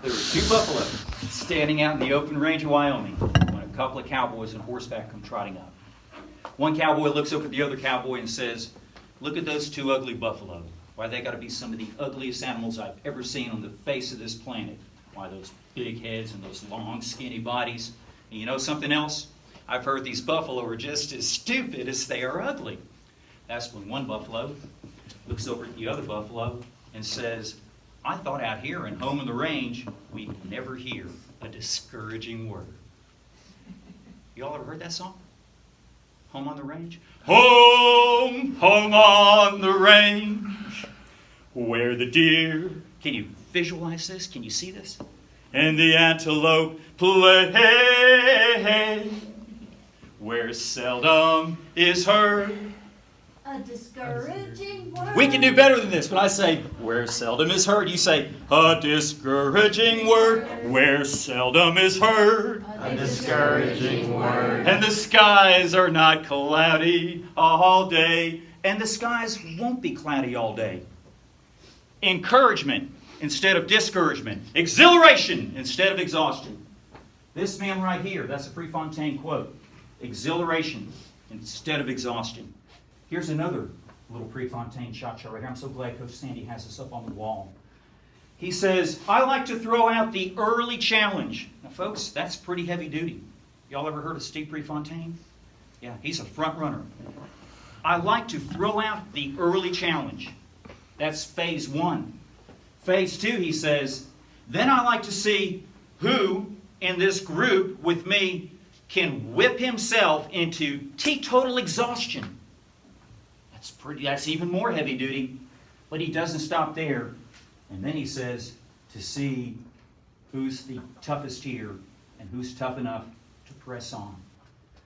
There were two buffalo standing out in the open range of Wyoming when a couple of cowboys on horseback come trotting up. One cowboy looks over at the other cowboy and says, "Look at those two ugly buffalo. Why, they got to be some of the ugliest animals I've ever seen on the face of this planet. Why, those big heads and those long, skinny bodies. And you know something else? I've heard these buffalo are just as stupid as they are ugly." That's when one buffalo looks over at the other buffalo and says, "I thought out here and home on the range, we'd never hear a discouraging word." Y'all ever heard that song? Home on the range? Home, home on the range, where the deer... Can you visualize this? Can you see this? And the antelope play, where seldom is heard a discouraging word. We can do better than this. When I say, "where seldom is heard," you say, "a discouraging word, where seldom is heard. A discouraging word. And the skies are not cloudy all day." And the skies won't be cloudy all day. Encouragement instead of discouragement. Exhilaration instead of exhaustion. This man right here, that's a Prefontaine quote. Exhilaration instead of exhaustion. Here's another little Prefontaine shot right here. I'm so glad Coach Sandy has this up on the wall. He says, "I like to throw out the early challenge." Now, folks, that's pretty heavy duty. Y'all ever heard of Steve Prefontaine? Yeah, he's a front runner. "I like to throw out the early challenge." That's phase one. Phase two, he says, "Then I like to see who in this group with me can whip himself into teetotal exhaustion." That's even more heavy duty. But he doesn't stop there. And then he says, to see who's the toughest here and who's tough enough to press on.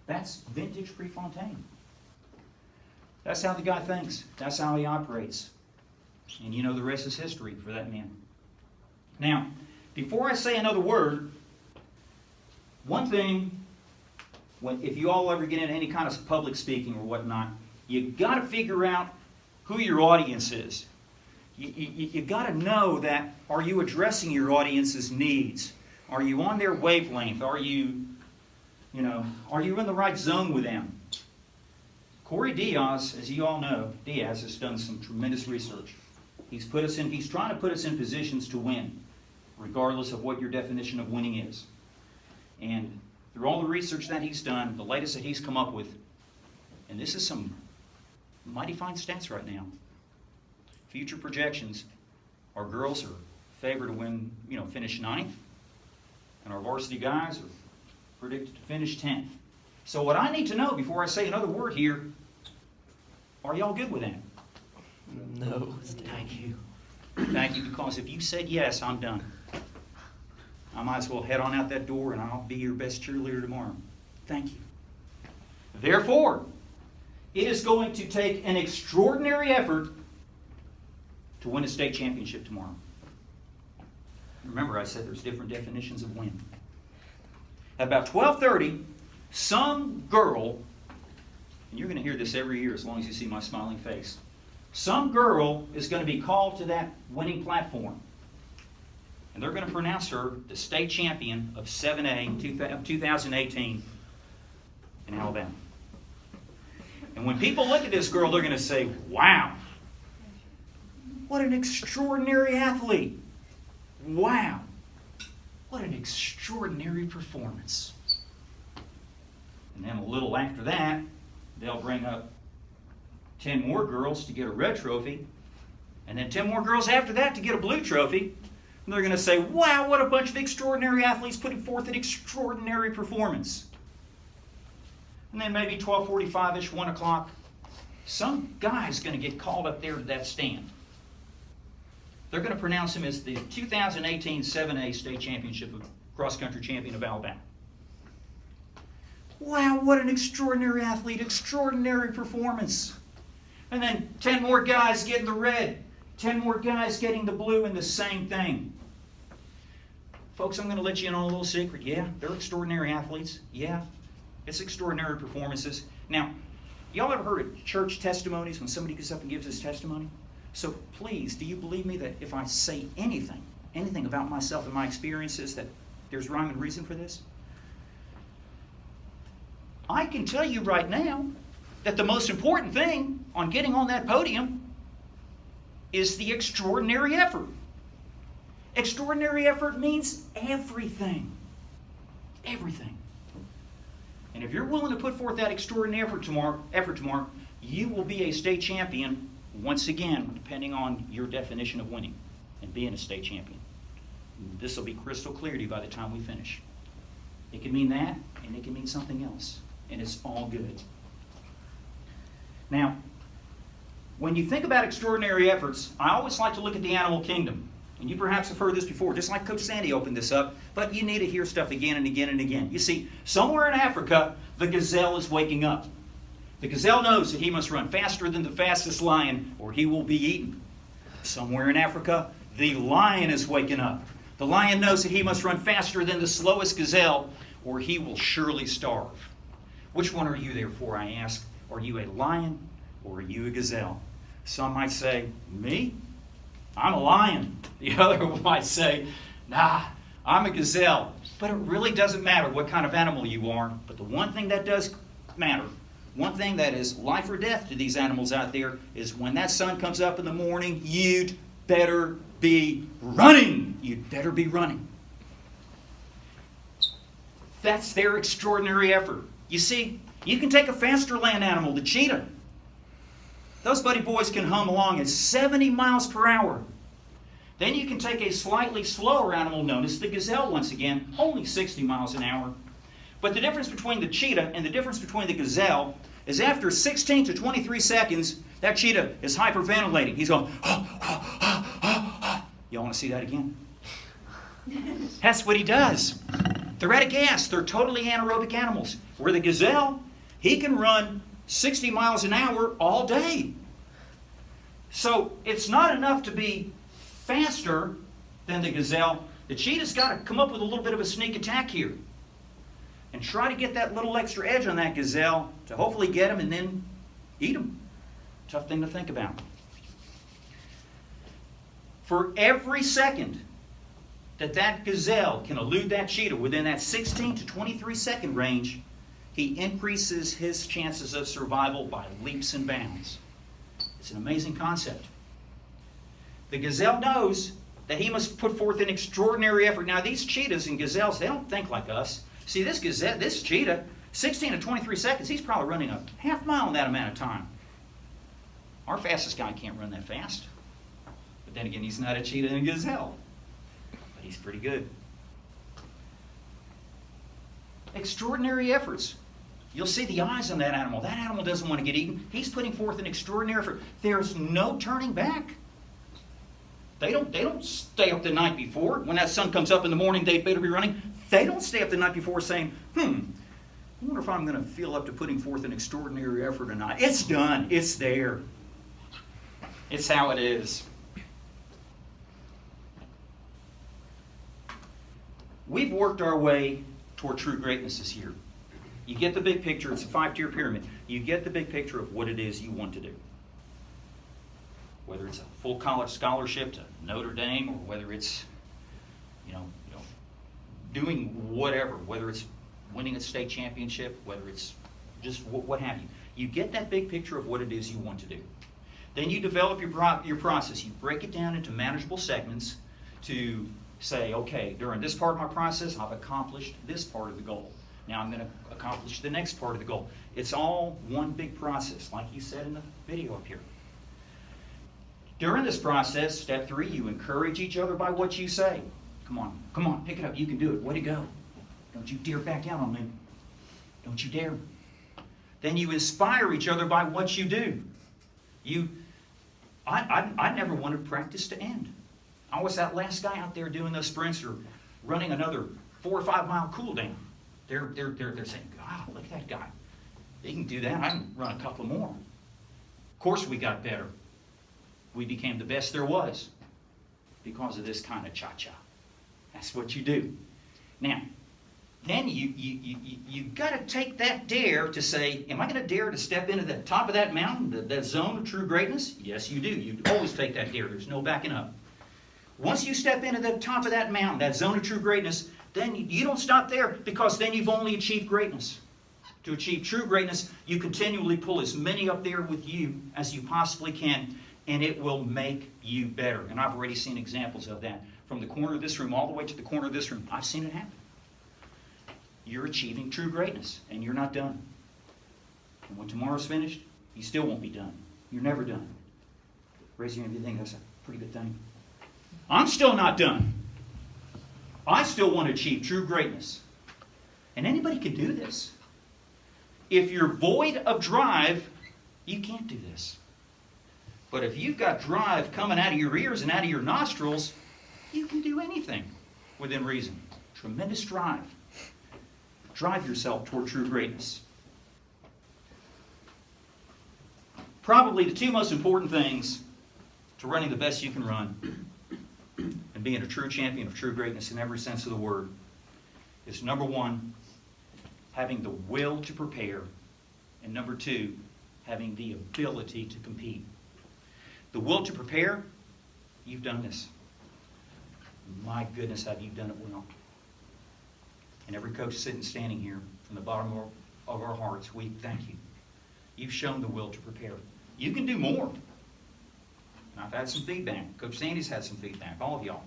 That's vintage Prefontaine. That's how the guy thinks. That's how he operates. And you know the rest is history for that man. Now, before I say another word, one thing, if you all ever get into any kind of public speaking or whatnot, you got to figure out who your audience is. You got to know that, are you addressing your audience's needs? Are you on their wavelength? Are you in the right zone with them? Corey Diaz, as you all know, Diaz has done some tremendous research. He's trying to put us in positions to win, regardless of what your definition of winning is. And through all the research that he's done, the latest that he's come up with, and this is some mighty fine stats right now. Future projections, our girls are favored to win, finish 9th, and our varsity guys are predicted to finish 10th. So what I need to know before I say another word here, are y'all good with that? No. Thank you. Thank you, because if you said yes, I'm done. I might as well head on out that door and I'll be your best cheerleader tomorrow. Thank you. Therefore, it is going to take an extraordinary effort to win a state championship tomorrow. Remember, I said there's different definitions of win. At about 12:30, some girl, and you're going to hear this every year as long as you see my smiling face, some girl is going to be called to that winning platform. And they're going to pronounce her the state champion of 7A 2018 in Alabama. And when people look at this girl, they're going to say, "Wow, what an extraordinary athlete. Wow, what an extraordinary performance." And then a little after that, they'll bring up 10 more girls to get a red trophy, and then 10 more girls after that to get a blue trophy. And they're going to say, "Wow, what a bunch of extraordinary athletes putting forth an extraordinary performance." And then maybe 12:45-ish, 1 o'clock, some guy's going to get called up there to that stand. They're going to pronounce him as the 2018 7A state championship of cross-country champion of Alabama. Wow, what an extraordinary athlete, extraordinary performance. And then 10 more guys getting the red, 10 more guys getting the blue, and the same thing. Folks, I'm going to let you in on a little secret. Yeah, they're extraordinary athletes. Yeah, it's extraordinary performances. Now, y'all ever heard of church testimonies when somebody gets up and gives his testimony? So please, do you believe me that if I say anything anything about myself and my experiences that there's rhyme and reason for this? I can tell you right now that the most important thing on getting on that podium is the extraordinary effort. Extraordinary effort means everything. Everything. And if you're willing to put forth that extraordinary effort tomorrow, you will be a state champion once again, depending on your definition of winning and being a state champion. This will be crystal clear to you by the time we finish. It can mean that, and it can mean something else. And it's all good. Now, when you think about extraordinary efforts, I always like to look at the animal kingdom. And you perhaps have heard this before, just like Coach Sandy opened this up, but you need to hear stuff again and again and again. You see, somewhere in Africa, the gazelle is waking up. The gazelle knows that he must run faster than the fastest lion or he will be eaten. Somewhere in Africa, the lion is waking up. The lion knows that he must run faster than the slowest gazelle or he will surely starve. Which one are you there for, I ask? Are you a lion or are you a gazelle? Some might say, me? I'm a lion. The other might say, nah, I'm a gazelle. But it really doesn't matter what kind of animal you are. But the one thing that does matter, one thing that is life or death to these animals out there, is when that sun comes up in the morning, you'd better be running. You'd better be running. That's their extraordinary effort. You see, you can take a faster land animal, the cheetah. Those buddy boys can hum along at 70 miles per hour. Then you can take a slightly slower animal known as the gazelle once again, only 60 miles an hour. But the difference between the cheetah and the difference between the gazelle is after 16 to 23 seconds, that cheetah is hyperventilating. He's going, y'all want to see that again? That's what he does. They're out of gas. They're totally anaerobic animals. Where the gazelle, he can run 60 miles an hour all day. So it's not enough to be faster than the gazelle. The cheetah's got to come up with a little bit of a sneak attack here and try to get that little extra edge on that gazelle to hopefully get him and then eat him. Tough thing to think about. For every second that gazelle can elude that cheetah within that 16 to 23 second range, he increases his chances of survival by leaps and bounds. It's an amazing concept. The gazelle knows that he must put forth an extraordinary effort. Now, these cheetahs and gazelles, they don't think like us. See, this cheetah, 16 to 23 seconds, he's probably running a half mile in that amount of time. Our fastest guy can't run that fast. But then again, he's not a cheetah and a gazelle. But he's pretty good. Extraordinary efforts. You'll see the eyes on that animal. That animal doesn't want to get eaten. He's putting forth an extraordinary effort. There's no turning back. They don't stay up the night before. When that sun comes up in the morning, they better be running. They don't stay up the night before saying, I wonder if I'm going to feel up to putting forth an extraordinary effort or not. It's done. It's there. It's how it is. We've worked our way toward true greatness this year. You get the big picture. It's a 5-tier pyramid. You get the big picture of what it is you want to do. Whether it's a full college scholarship to Notre Dame, or whether it's, doing whatever, whether it's winning a state championship, whether it's just what have you. You get that big picture of what it is you want to do. Then you develop your process. You break it down into manageable segments to say, okay, during this part of my process, I've accomplished this part of the goal. Now I'm going to accomplish the next part of the goal. It's all one big process, like you said in the video up here. During this process, step 3, you encourage each other by what you say. Come on, pick it up. You can do it. Way to go. Don't you dare back down on me. Don't you dare. Then you inspire each other by what you do. I never wanted practice to end. I was that last guy out there doing those sprints or running another 4 or 5 mile cool down. They're saying, God, look at that guy. He can do that. I can run a couple more. Of course we got better. We became the best there was because of this kind of cha-cha. That's what you do. Now, then you got to take that dare to say, am I going to dare to step into the top of that mountain, that zone of true greatness? Yes, you do. You always take that dare. There's no backing up. Once you step into the top of that mountain, that zone of true greatness, then you don't stop there, because then you've only achieved greatness. To achieve true greatness, you continually pull as many up there with you as you possibly can, and it will make you better. And I've already seen examples of that. From the corner of this room all the way to the corner of this room, I've seen it happen. You're achieving true greatness, and you're not done. And when tomorrow's finished, you still won't be done. You're never done. Raise your hand if you think that's a pretty good thing. I'm still not done. I still want to achieve true greatness. And anybody can do this. If you're void of drive, you can't do this. But if you've got drive coming out of your ears and out of your nostrils, you can do anything within reason. Tremendous drive. Drive yourself toward true greatness. Probably the two most important things to running the best you can run and being a true champion of true greatness in every sense of the word is, number one, having the will to prepare, and number two, having the ability to compete. The will to prepare, you've done this. My goodness, have you done it well. And every coach sitting standing here, from the bottom of our hearts, we thank you. You've shown the will to prepare. You can do more. And I've had some feedback. Coach Sandy's had some feedback, all of y'all.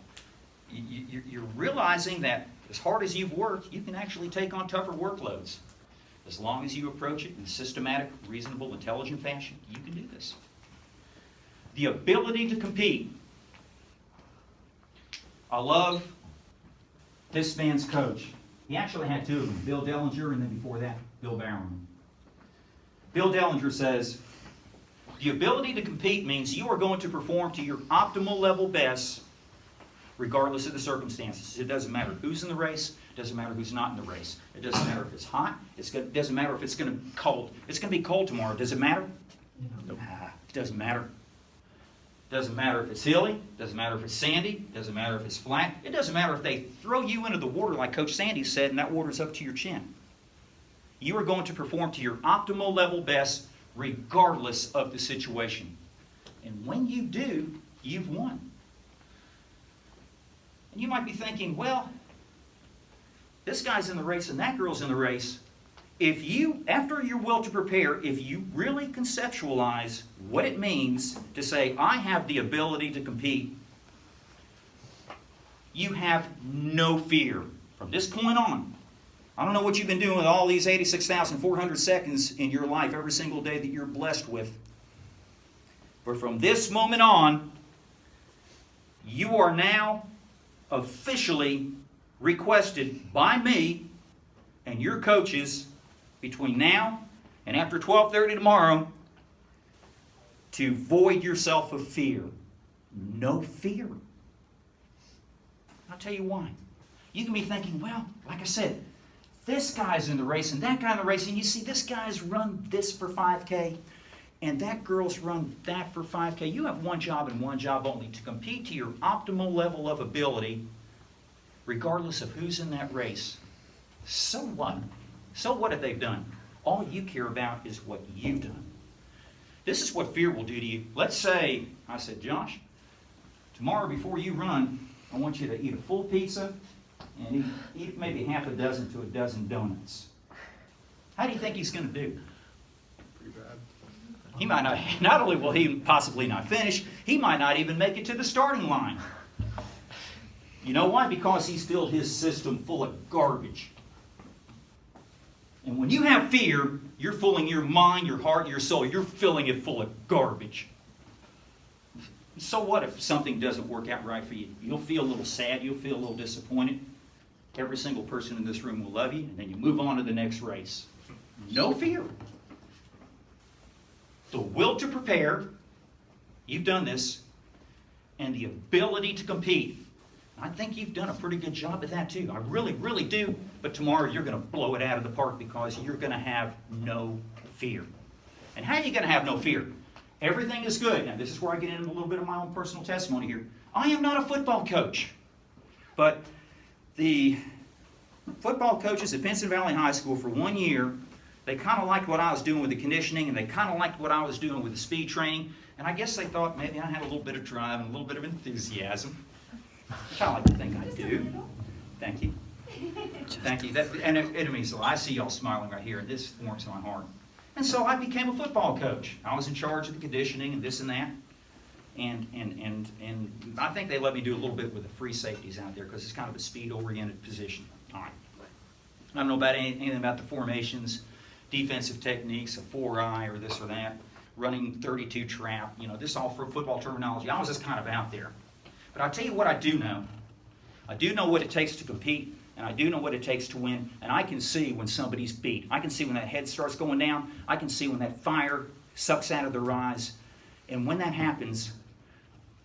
You're realizing that as hard as you've worked, you can actually take on tougher workloads. As long as you approach it in a systematic, reasonable, intelligent fashion, you can do this. The ability to compete. I love this man's coach. He actually had two of them, Bill Dellinger, and then before that, Bill Bowerman. Bill Dellinger says, the ability to compete means you are going to perform to your optimal level best regardless of the circumstances. It doesn't matter who's in the race. It doesn't matter who's not in the race. It doesn't matter if it's hot. It doesn't matter if it's going to be cold. It's going to be cold tomorrow. Does it matter? No. It doesn't matter. It doesn't matter if it's hilly. It doesn't matter if it's sandy. It doesn't matter if it's flat. It doesn't matter if they throw you into the water like Coach Sandy said and that water's up to your chin. You are going to perform to your optimal level best regardless of the situation. And when you do, you've won. And you might be thinking, well, this guy's in the race and that girl's in the race. If you, after your will to prepare, if you really conceptualize what it means to say, I have the ability to compete, you have no fear. From this point on, I don't know what you've been doing with all these 86,400 seconds in your life every single day that you're blessed with. But from this moment on, you are now officially requested by me and your coaches between now and after 12:30 tomorrow to void yourself of fear. No fear. I'll tell you why. You can be thinking, well, like I said, this guy's in the race and that guy in the race, and you see this guy's run this for 5K and that girl's run that for 5K. You have one job and one job only, to compete to your optimal level of ability regardless of who's in that race. So what? So what have they done? All you care about is what you've done. This is what fear will do to you. Let's say, I said, Josh, tomorrow before you run, I want you to eat a full pizza and eat maybe half a dozen to a dozen donuts. How do you think he's going to do? Pretty bad. He might not only will he possibly not finish, he might not even make it to the starting line. You know why? Because he's filled his system full of garbage. And when you have fear, you're filling your mind, your heart, your soul, you're filling it full of garbage. So what if something doesn't work out right for you? You'll feel a little sad, you'll feel a little disappointed. Every single person in this room will love you, and then you move on to the next race. No fear. The will to prepare, you've done this, and the ability to compete. I think you've done a pretty good job at that too. I really, really do. But tomorrow you're going to blow it out of the park because you're going to have no fear. And how are you going to have no fear? Everything is good. Now this is where I get into a little bit of my own personal testimony here. I am not a football coach. But the football coaches at Pinson Valley High School for 1 year, they kind of liked what I was doing with the conditioning, and they kind of liked what I was doing with the speed training. And I guess they thought maybe I had a little bit of drive and a little bit of enthusiasm. Kind of like to think I do. Thank you. Thank you. And it means a lot. I see y'all smiling right here, and this warms my heart. And so I became a football coach. I was in charge of the conditioning and this and that. And I think they let me do a little bit with the free safeties out there because it's kind of a speed-oriented position. All right. I don't know about anything about the formations, defensive techniques, a 4-eye or this or that, running 32 trap. You know, this is all for football terminology. I was just kind of out there. But I'll tell you what I do know. I do know what it takes to compete, and I do know what it takes to win, and I can see when somebody's beat. I can see when that head starts going down. I can see when that fire sucks out of their eyes. And when that happens,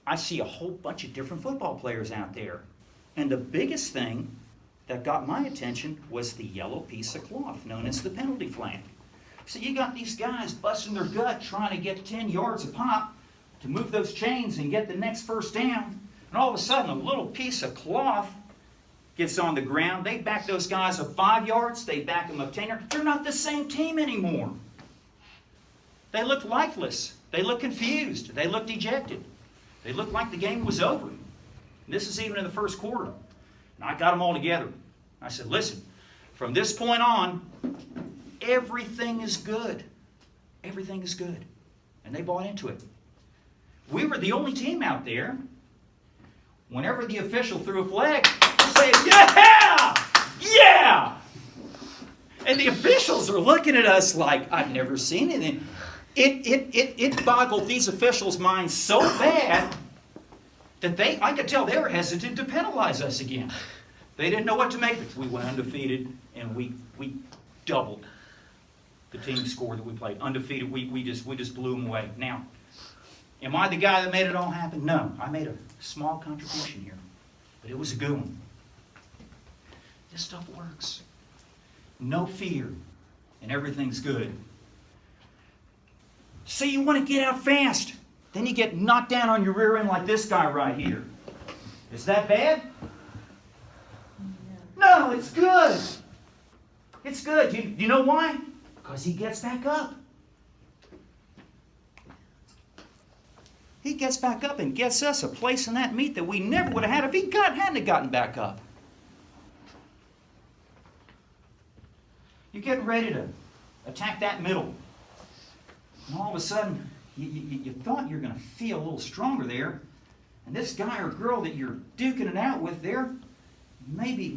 I see a whole bunch of different football players out there. And the biggest thing that got my attention was the yellow piece of cloth known as the penalty flag. So you got these guys busting their gut trying to get 10 yards a pop to move those chains and get the next first down. And all of a sudden, a little piece of cloth gets on the ground. They back those guys up 5 yards. They back them up 10 yards. They're not the same team anymore. They look lifeless. They look confused. They look dejected. They look like the game was over. And this is even in the first quarter. And I got them all together. I said, listen, from this point on, everything is good. Everything is good. And they bought into it. We were the only team out there. Whenever the official threw a flag, we say, yeah! Yeah! And the officials are looking at us like, I've never seen anything. It boggled these officials' minds so bad that I could tell they were hesitant to penalize us again. They didn't know what to make of it. We went undefeated, and we doubled the team score that we played. Undefeated, we just blew them away. Now, am I the guy that made it all happen? No. I made a small contribution here, but it was a good one. This stuff works. No fear, and everything's good. Say you want to get out fast, then you get knocked down on your rear end like this guy right here. Is that bad? No, it's good. It's good. Do you know why? Because he gets back up. He gets back up and gets us a place in that meet that we never would have had if he hadn't gotten back up. You get ready to attack that middle. And all of a sudden, you thought you were going to feel a little stronger there. And this guy or girl that you're duking it out with there, maybe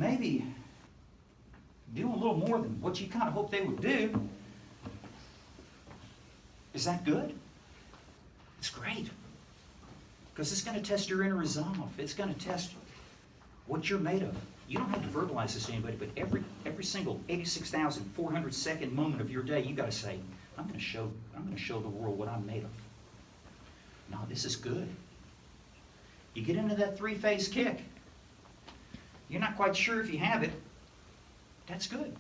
doing a little more than what you kind of hoped they would do. Is that good? It's great. Because it's going to test your inner resolve. It's going to test what you're made of. You don't have to verbalize this to anybody, but every single 86,400 second moment of your day, you got to say, I'm going to show the world what I'm made of. No, this is good. You get into that three-phase kick. You're not quite sure if you have it. That's good.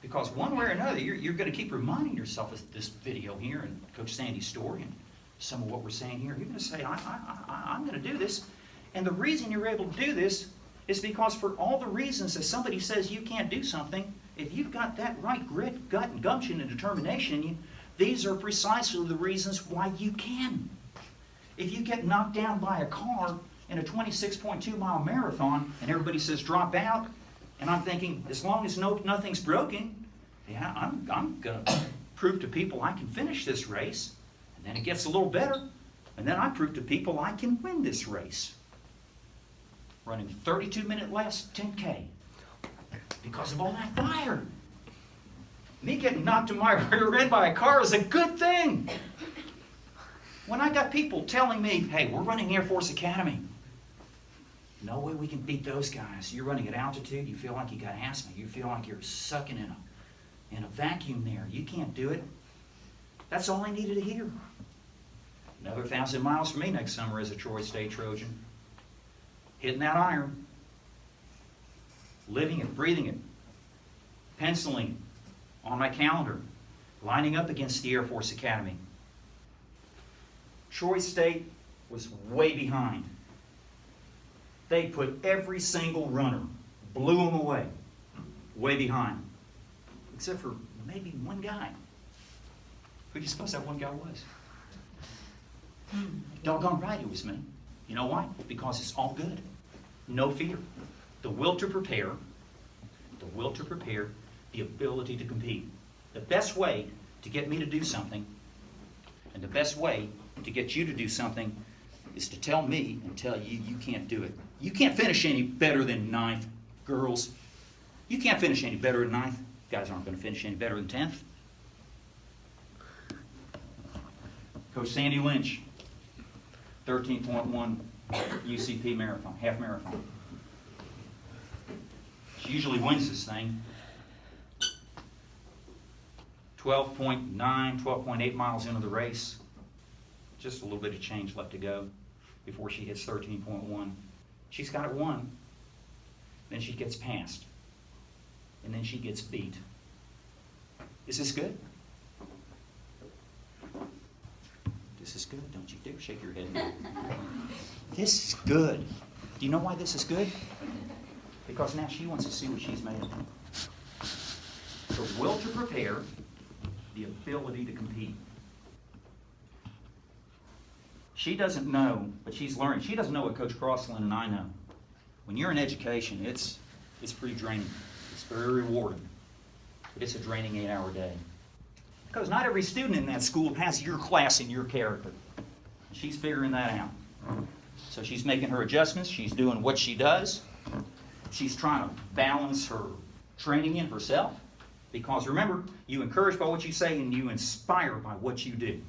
Because one way or another, you're going to keep reminding yourself of this video here and Coach Sandy's story and some of what we're saying here. You're going to say, I'm going to do this. And the reason you're able to do this is because for all the reasons that somebody says you can't do something, if you've got that right grit, gut, and gumption and determination in you, these are precisely the reasons why you can. If you get knocked down by a car in a 26.2-mile marathon and everybody says drop out, and I'm thinking, as long as nothing's broken, yeah, I'm going to prove to people I can finish this race. And then it gets a little better, and then I prove to people I can win this race. Running 32-minute less 10K. Because of all that fire. Me getting knocked in my rear end by a car is a good thing. When I got people telling me, hey, we're running Air Force Academy. No way we can beat those guys. You're running at altitude. You feel like you got asthma. You feel like you're sucking in a vacuum there. You can't do it. That's all I needed to hear. Another 1,000 miles for me next summer as a Troy State Trojan. Hitting that iron. Living it, breathing it. Penciling on my calendar. Lining up against the Air Force Academy. Troy State was way behind. They put every single runner, blew them away, way behind. Except for maybe one guy. Who do you suppose that one guy was? Doggone right, it was me. You know why? Because it's all good. No fear. The will to prepare, the ability to compete. The best way to get me to do something, and the best way to get you to do something, is to tell me and tell you you can't do it. You can't finish any better than ninth, girls. You can't finish any better than ninth. Guys aren't going to finish any better than 10th. Coach Sandy Lynch, 13.1 UCP marathon, half marathon. She usually wins this thing. 12.9, 12.8 miles into the race. Just a little bit of change left to go before she hits 13.1. She's got it won. Then she gets passed. And then she gets beat. Is this good? This is good. Don't you dare shake your head no. This is good. Do you know why this is good? Because now she wants to see what she's made of. The will to prepare, the ability to compete. She doesn't know, but she's learning. She doesn't know what Coach Crossland and I know. When you're in education, it's pretty draining. It's very rewarding. But it's a draining 8-hour day. Because not every student in that school has your class and your character. She's figuring that out. So she's making her adjustments. She's doing what she does. She's trying to balance her training in herself. Because remember, you encourage by what you say and you inspire by what you do.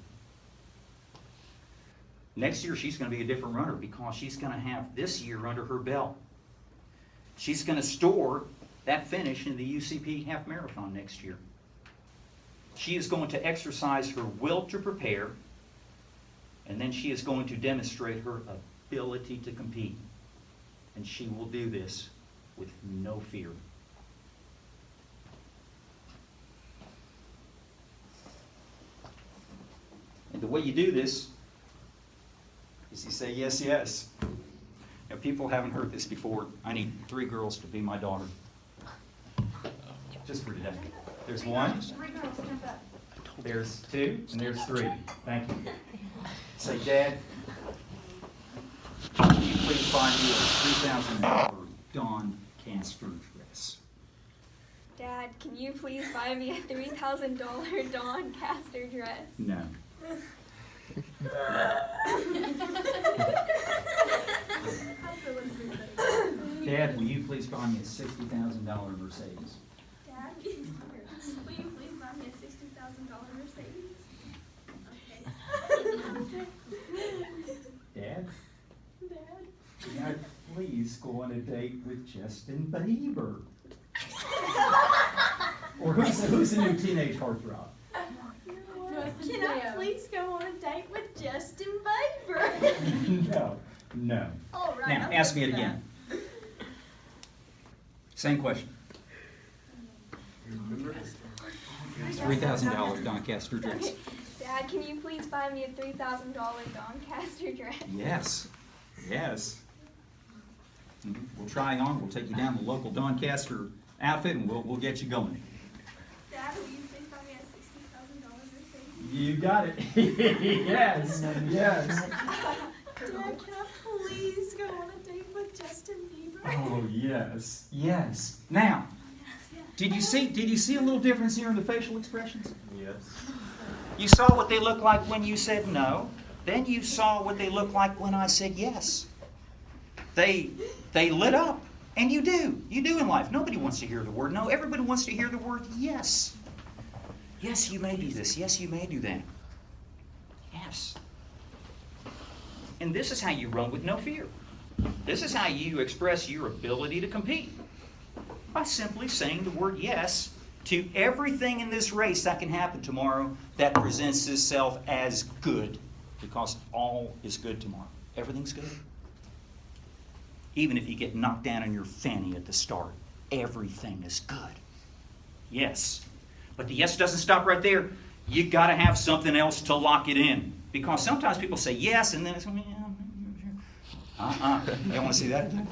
Next year, she's going to be a different runner because she's going to have this year under her belt. She's going to store that finish in the UCP half marathon next year. She is going to exercise her will to prepare, and then she is going to demonstrate her ability to compete. And she will do this with no fear. And the way you do this is you say, yes, yes. Now, people haven't heard this before. I need 3 girls to be my daughter. Just for today. There's 1, 3 girls, jump up. there's 2, and there's 3. Thank you. Say, Dad, can you please buy me a $3,000 Dawn Castor dress? Dad, can you please buy me a $3,000 Dawn Castor dress? No. Dad, will you please buy me a $60,000 Mercedes? Dad, will you please buy me a $60,000 Mercedes? Okay. Dad, can I please go on a date with Justin Bieber? Or who's the new teenage heartthrob? Can I please go on a date with Justin Bieber? No. All right. Now, ask me it again. Same question. $3,000 Doncaster dress. Dad, can you please buy me a $3,000 Doncaster dress? Yes. We'll try on. We'll take you down to the local Doncaster outfit, and we'll get you going. Dad, will you please buy me a $60,000 Mercedes? You got it. Yes. Dad, can I please go on a date with Justin Bieber? Oh, yes. Now, did you see a little difference here in the facial expressions? Yes. You saw what they look like when you said no. Then you saw what they look like when I said yes. They lit up. And you do. You do in life. Nobody wants to hear the word no. Everybody wants to hear the word yes. Yes, you may do this. Yes, you may do that. Yes. And this is how you run with no fear. This is how you express your ability to compete. By simply saying the word yes to everything in this race that can happen tomorrow that presents itself as good. Because all is good tomorrow. Everything's good. Even if you get knocked down on your fanny at the start, everything is good. Yes. But the yes doesn't stop right there. You got to have something else to lock it in. Because sometimes people say yes, and then it's going to be, You don't want to see that again?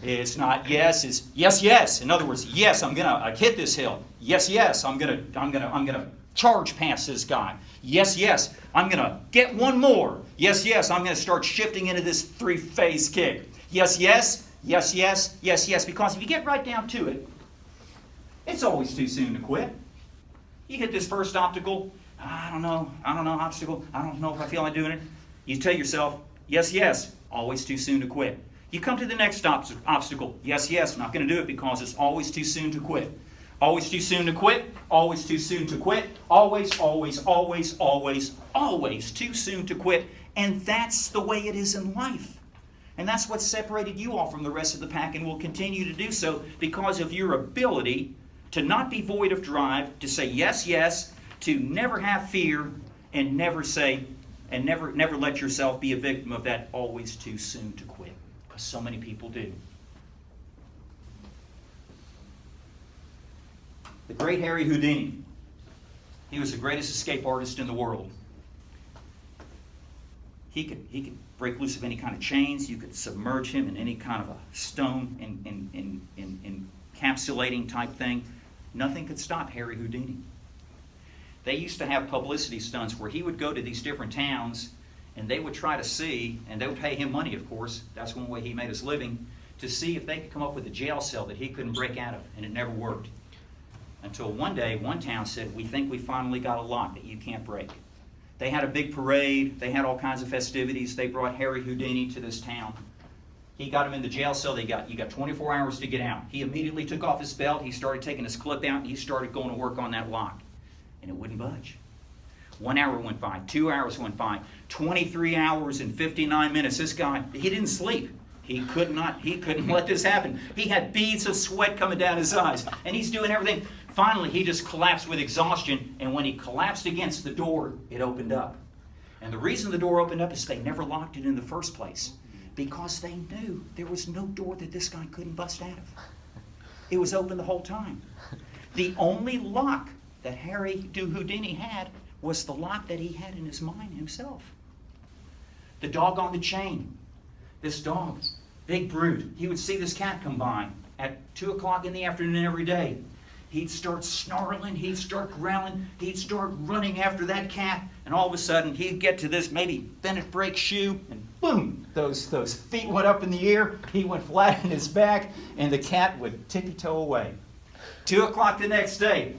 It's not yes, it's yes. In other words, yes, I'm gonna hit this hill. Yes, I'm gonna charge past this guy. Yes, yes, I'm going to get one more. Yes, yes, I'm going to start shifting into this three-phase kick. Yes, yes, yes, yes, yes, yes. Because if you get right down to it, it's always too soon to quit. You hit this first obstacle. I don't know, obstacle. I don't know if I feel like doing it. You tell yourself, yes, yes, always too soon to quit. You come to the next obstacle. Yes, yes, not going to do it because it's always too soon to quit. Always too soon to quit. Always too soon to quit. Always, always, always, always, always too soon to quit. And that's the way it is in life. And that's what separated you all from the rest of the pack and will continue to do so because of your ability to not be void of drive, to say yes, yes, to never have fear, and never say, and never let yourself be a victim of that always too soon to quit. Because so many people do. The great Harry Houdini. He was the greatest escape artist in the world. He could break loose of any kind of chains. You could submerge him in any kind of a stone encapsulating type thing. Nothing could stop Harry Houdini. They used to have publicity stunts where he would go to these different towns and they would try to see, and they would pay him money, of course, that's one way he made his living, to see if they could come up with a jail cell that he couldn't break out of, and it never worked. Until one day, one town said, we think we finally got a lock that you can't break. They had a big parade, they had all kinds of festivities, they brought Harry Houdini to this town. He got him in the jail cell. You got 24 hours to get out. He immediately took off his belt. He started taking his clip out, and he started going to work on that lock. And it wouldn't budge. 1 hour went by. 2 hours went by. 23 hours and 59 minutes. This guy, he didn't sleep. He couldn't let this happen. He had beads of sweat coming down his eyes. And he's doing everything. Finally, he just collapsed with exhaustion. And when he collapsed against the door, it opened up. And the reason the door opened up is they never locked it in the first place. Because they knew there was no door that this guy couldn't bust out of. It was open the whole time. The only lock that Harry Houdini had was the lock that he had in his mind himself. The dog on the chain. This dog, big brute. He would see this cat come by at 2 o'clock in the afternoon every day. He'd start snarling, he'd start growling, he'd start running after that cat, and all of a sudden he'd get to this maybe Bennett brake shoe, and boom, those feet went up in the air, he went flat on his back, and the cat would tippy-toe away. 2 o'clock the next day.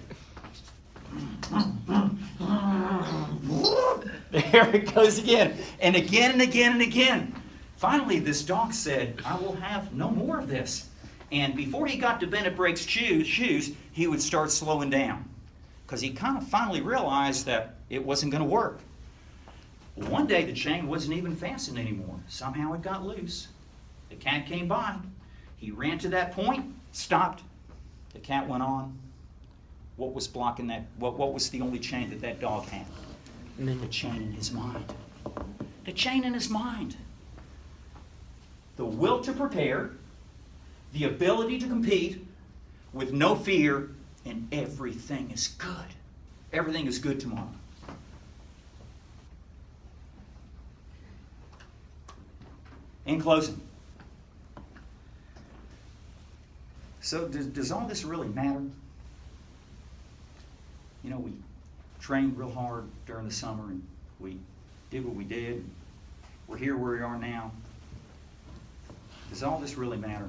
There it goes again, and again and again and again. Finally, this dog said, I will have no more of this. And before he got to Bennett Brake's shoes, he would start slowing down. Because he kind of finally realized that it wasn't going to work. One day the chain wasn't even fastened anymore. Somehow it got loose. The cat came by. He ran to that point, stopped. The cat went on. What was blocking that? What was the only chain that dog had? The chain in his mind. The chain in his mind. The will to prepare, the ability to compete with no fear, and everything is good. Everything is good tomorrow. In closing, so does all this really matter? You know, we trained real hard during the summer and we did what we did. We're here where we are now. Does all this really matter?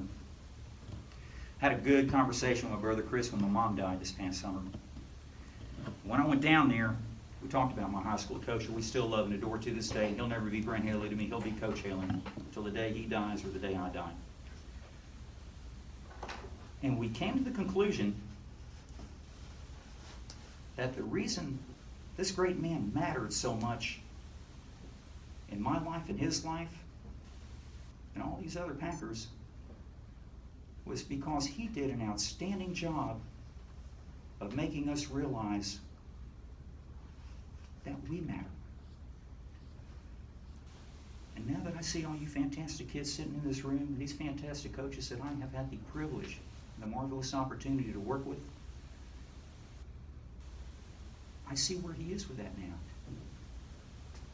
Had a good conversation with my brother Chris when my mom died this past summer. When I went down there, we talked about my high school coach, and we still love and adore to this day. He'll never be Brent Haley to me. He'll be Coach Haley until the day he dies or the day I die. And we came to the conclusion that the reason this great man mattered so much in my life, in his life, and all these other Packers was because he did an outstanding job of making us realize that we matter. And now that I see all you fantastic kids sitting in this room, these fantastic coaches that I have had the privilege and the marvelous opportunity to work with, I see where he is with that now.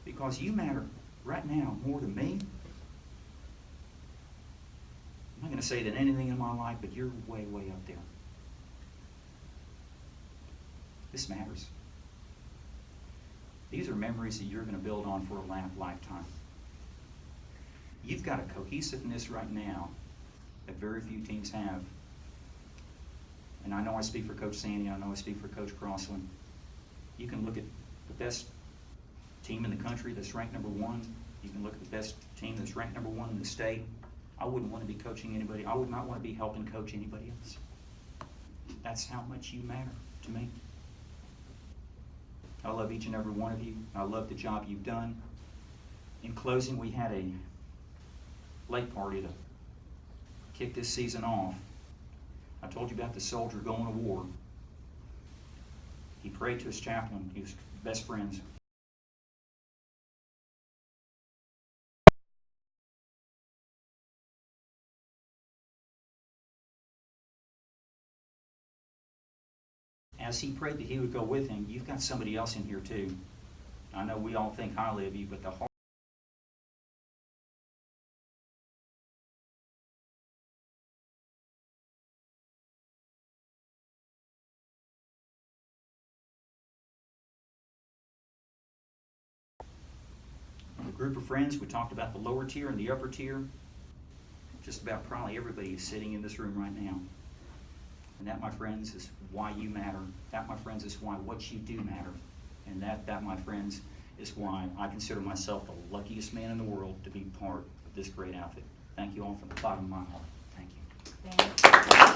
Because you matter right now more to me. I'm not going to say that anything in my life, but you're way, way up there. This matters. These are memories that you're going to build on for a lifetime. You've got a cohesiveness right now that very few teams have. And I know I speak for Coach Sandy, I know I speak for Coach Crossland. You can look at the best team in the country that's ranked number 1. You can look at the best team that's ranked number 1 in the state. I wouldn't want to be coaching anybody. I would not want to be helping coach anybody else. That's how much you matter to me. I love each and every one of you. I love the job you've done. In closing, we had a lake party to kick this season off. I told you about the soldier going to war. He prayed to his chaplain. He was best friends. As he prayed that he would go with him, you've got somebody else in here too. I know we all think highly of you, but the heart a group of friends, we talked about the lower tier and the upper tier. Just about probably everybody is sitting in this room right now. And that, my friends, is why you matter. That, my friends, is why what you do matter. And that, my friends, is why I consider myself the luckiest man in the world to be part of this great outfit. Thank you all from the bottom of my heart. Thank you. Thank you.